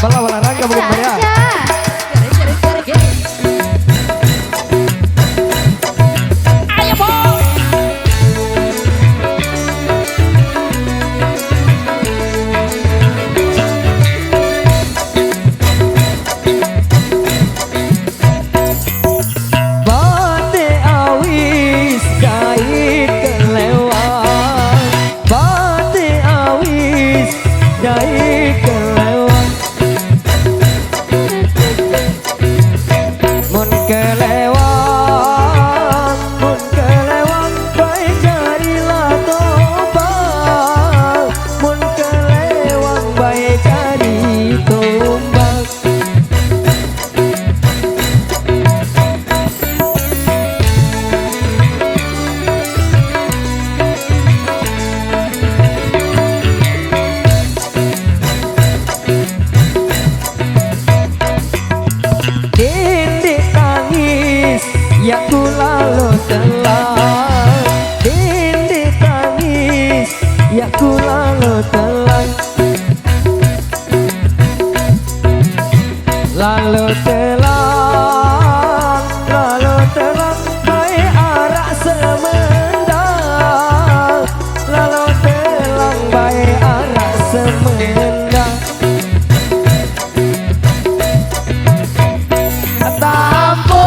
Bala olahraga bukan ya. Ayo po. Bate awis jahit kelewat. Bate awis jahit kelewat. Mun kelewat, baik jadilah tobat. Mun kelewat, baik jadi tobat. Dindi tangis, ya ku lalu telan. Dindi tangis, ya ku lalu telan. Lalu telan, baik arak semendang. Lalu telan, baik arak semendang. Tampo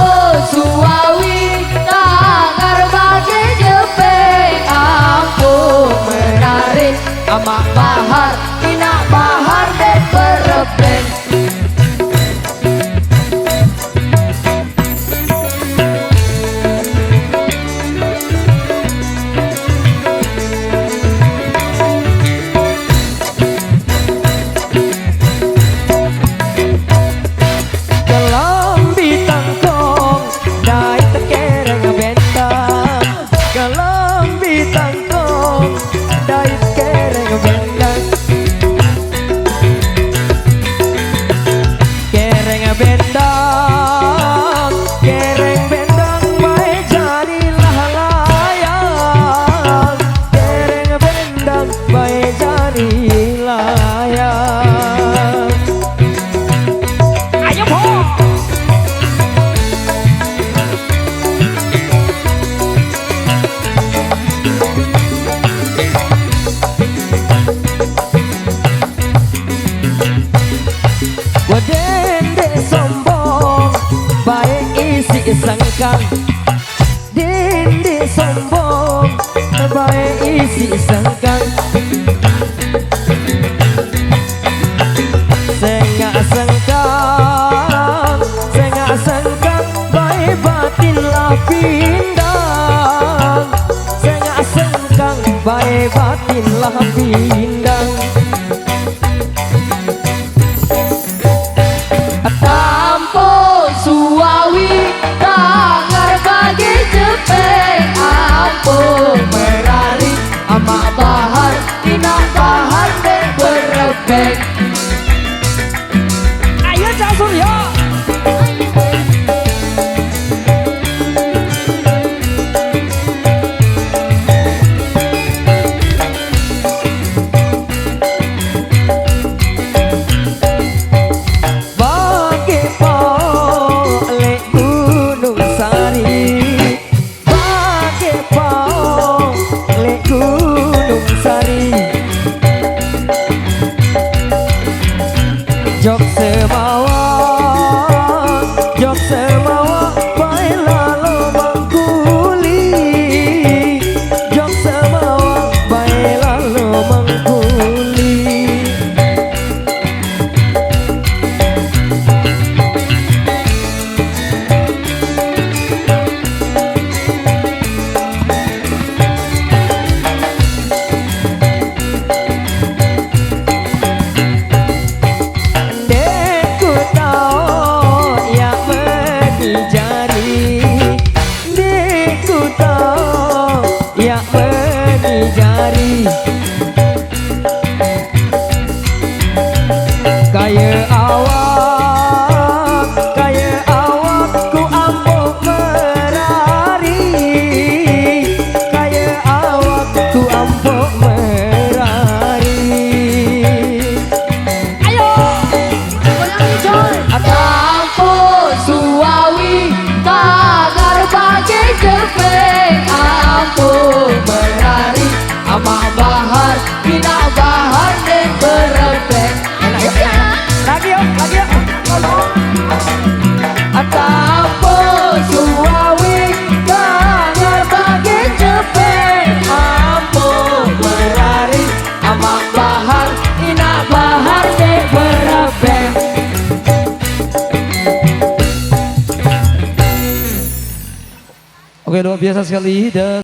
suawi tangar bagi jepeng ampu menarik amak bahar inak bahar dan berepeng. Kelambi tangkong dai tekereng bentang. Kelambi tangkong dai tekereng bentang. Kereng bentang, kereng bentang, baik jadilah layang. Kereng bentang, baik jadi layang. Ayo po. Wadende sombong, baik isi sangkang. Dende sombong, baik isi sangkang. Sengak sangkang, baik batinlah pindang. Sengak sangkang, baik batinlah pindang. Tampo suawi tangar bagi jepeng ampu menarik amak bahar inak bahar dan berepeng. Ayo Cak Surya. Bagi polek Gunung Sari. Bagi polek Gunung Sari. Jok semawa, baik lalu mengkuli. Jok semawa, baik lalu mengkuli. Deku Luar biasa sekali. Dan